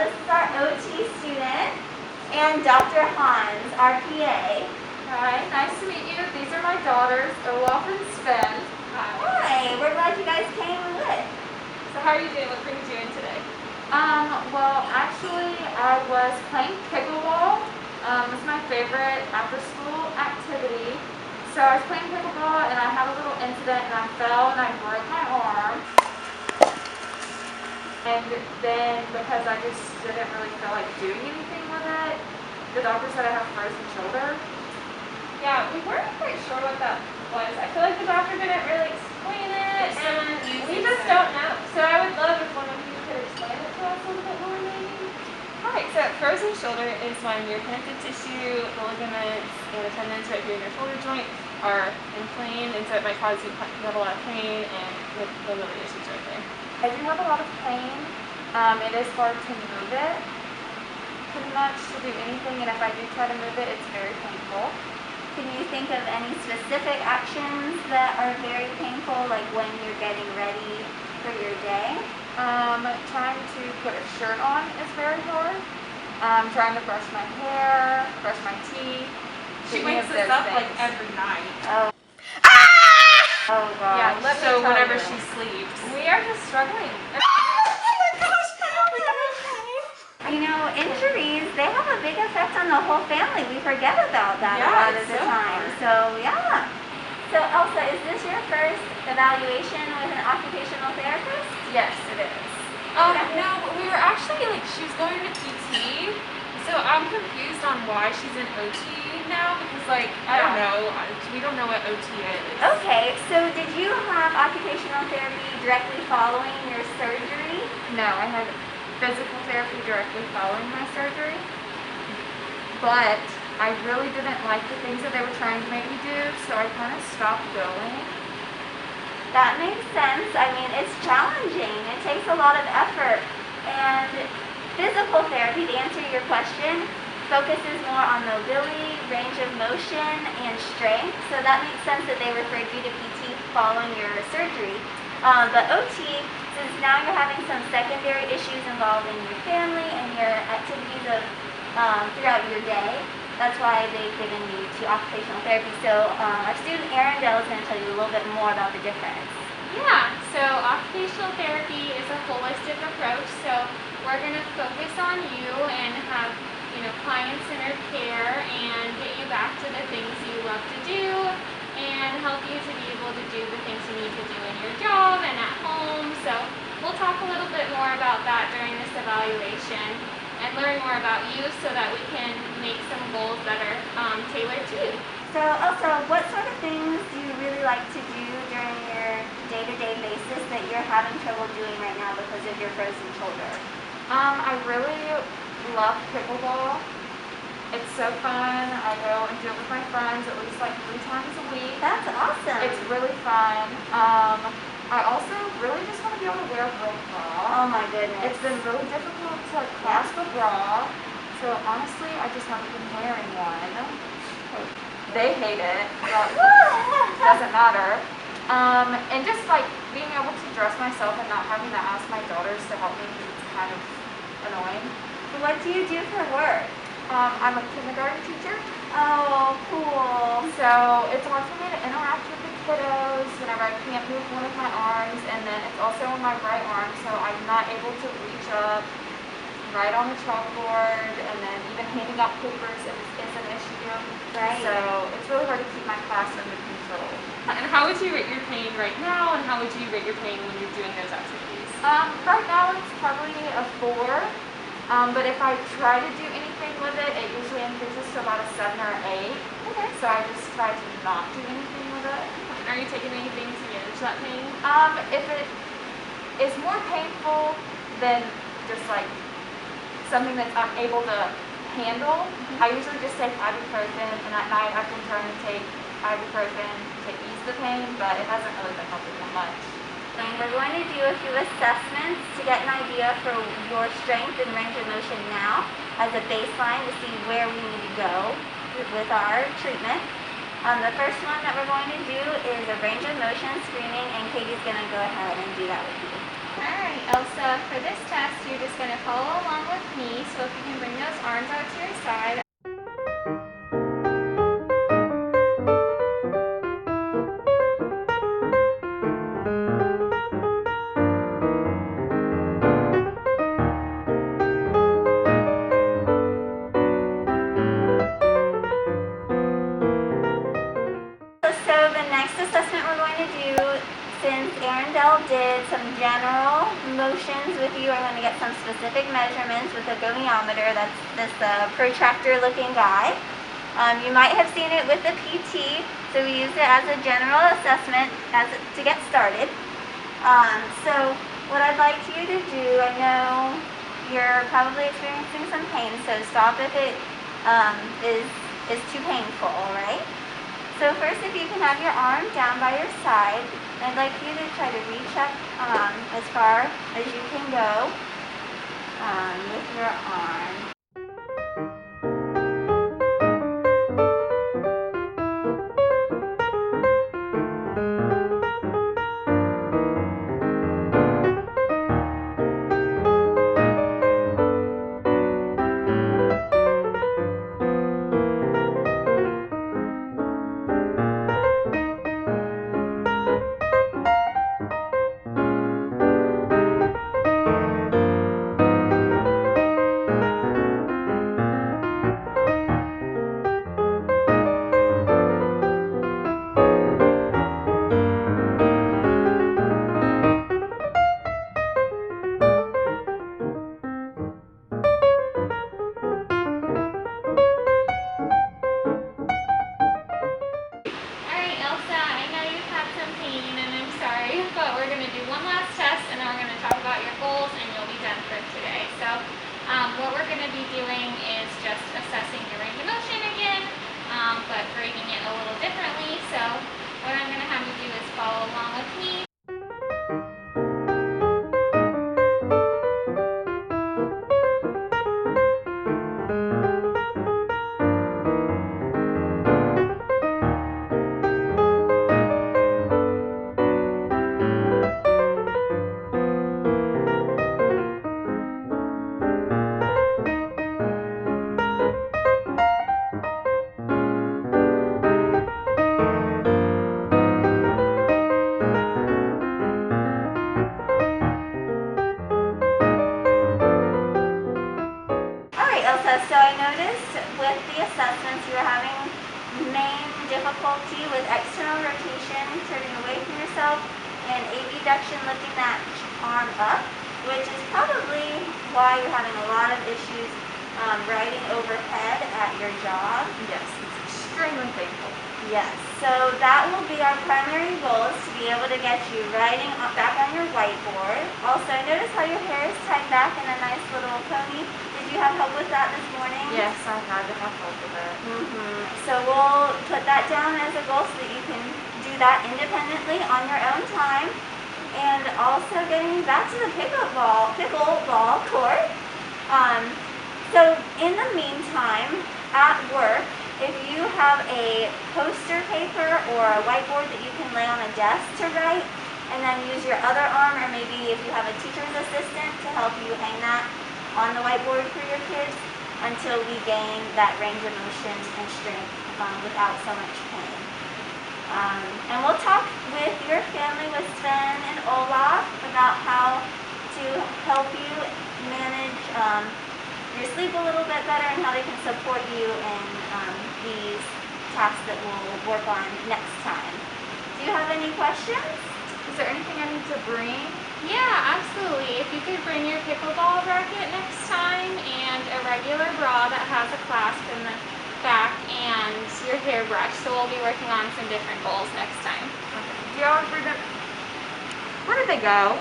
this is our OT student and Dr. Hans, our PA. Hi, nice to meet you. These are my daughters, Olaf and Sven. Hi, we're glad you guys came and lit. So how are you doing? What brings you in today? Well, actually, I was playing pickleball. It's my favorite after-school activity. So I was playing pickleball and I had a little incident and I fell and I broke my arm. And then because I just didn't really feel like doing anything with it, the doctor said I have frozen shoulder. Yeah, we weren't quite sure what that was. I feel like the doctor didn't really explain it, and we just don't know. So I would love if one of you could explain it to us a little bit more, maybe. Hi, so frozen shoulder is when your connective tissue, the ligaments, and the tendons right here in your shoulder joint are inflamed, and so it might cause you to have a lot of pain and mobility issues right there. I do have a lot of pain. It is hard to move it, pretty much to do anything, and if I do try to move it, it's very painful. Can you think of any specific actions that are very painful, like when you're getting ready for your day? Trying to put a shirt on is very hard. Trying to brush my hair, brush my teeth. She wakes us up like every night. Oh. Oh gosh. Yeah, so whenever she sleeps. We are just struggling. You know, injuries, they have a big effect on the whole family. We forget about that a lot of the time. So, yeah. So, Elsa, is this your first evaluation with an occupational therapist? Yes, it is. No, but we were actually, she was going to PT, so I'm confused on why she's in OT now, because, I don't know, we don't know what OT is. Okay, so did you have occupational therapy directly following your surgery? No, I had physical therapy directly following my surgery, but I really didn't like the things that they were trying to make me do, so I kind of stopped going. That makes sense. I mean, it's challenging. It takes a lot of effort. And physical therapy, to answer your question, focuses more on mobility, range of motion, and strength. So that makes sense that they referred you to PT following your surgery. But OT, since now you're having some secondary issues involving your family and your activities of throughout your day, that's why they've given you to occupational therapy. So our student Arendelle is going to tell you a little bit more about the difference. Yeah, so occupational therapy is a holistic approach. So we're going to focus on you and have client-centered care and get you back to the things you love to do and help you to be able to do the things you need to do in your job and at home. So we'll talk a little bit more about that during this evaluation and learn more about you so that we can make some goals that are tailored to you. So Elsa, what sort of things do you really like to do during your day-to-day basis that you're having trouble doing right now because of your frozen shoulder? I really love pickleball. It's so fun. I go and do it with my friends at least 3 times a week. That's awesome. It's really fun. I also really just want to be able to wear a real bra. Oh my goodness. It's been really difficult to clasp a bra, so honestly I just haven't been wearing one. They hate it, but doesn't matter. And just being able to dress myself and not having to ask my daughters to help me because it's kind of annoying. What do you do for work? I'm a kindergarten teacher. Oh, cool. So it's hard for me to interact with the kiddos whenever I can't move one of my arms, and then it's also on my right arm, so I'm not able to reach up, write on the chalkboard, and then even handing out papers is an issue. Right. So it's really hard to keep my class under control. And how would you rate your pain right now, and how would you rate your pain when you're doing those activities? Right now it's probably a 4. But if I try to do anything with it, it usually increases to about a 7 or 8. Okay. So I just try to not do anything with it. And are you taking anything to manage that pain? If it is more painful than just something that I'm able to handle, I usually just take ibuprofen, and at night I can try and take ibuprofen to ease the pain, but it hasn't really been helping that much. And we're going to do a few assessments to get an idea for your strength and range of motion now as a baseline to see where we need to go with our treatment. The first one that we're going to do is a range of motion screening, and Katie's going to go ahead and do that with you. Alright, Elsa, for this test, you're just going to follow along with So if you can bring those arms out to your side. So the next assessment we're going to do, since Arendelle did some general motions with you, I'm going to get some specific measurements with a goniometer. That's this protractor looking guy. You might have seen it with the PT, so we use it as a general assessment to get started. So what I'd like you to do, I know you're probably experiencing some pain, so stop if it is too painful, all right? So first, if you can have your arm down by your side, I'd like you to try to reach up as far as you can go with your arm. But we're going to do one last test and then we're going to talk about your goals and you'll be done for today. So what we're going to be doing is just assessing your range of motion again, but grading it a little differently. So what I'm going to have you do is follow along with me. So I noticed with the assessments you were having main difficulty with external rotation, turning away from yourself, and abduction, lifting that arm up, which is probably why you're having a lot of issues riding overhead at your job. Yes, it's extremely painful. Yes, so that will be our primary goal, is to be able to get you riding back on your whiteboard. Also, I noticed how your hair is tied back in a nice little pony. Did you have help with that this morning? Yes, I had to have help with it. So we'll put that down as a goal so that you can do that independently on your own time. And also getting back to the pickleball court. So in the meantime, at work, if you have a poster paper or a whiteboard that you can lay on a desk to write, and then use your other arm, or maybe if you have a teacher's assistant to help you hang that on the whiteboard for your kids until we gain that range of motion and strength without so much pain. And we'll talk with your family, with Sven and Olaf, about how to help you manage your sleep a little bit better and how they can support you in these tasks that we'll work on next time. Do you have any questions? Is there anything I need to bring? Yeah, absolutely. If you could bring your pickleball racket next time and a regular bra that has a clasp in the back and your hairbrush. So we'll be working on some different goals next time. Okay. Do y'all ever where did they go?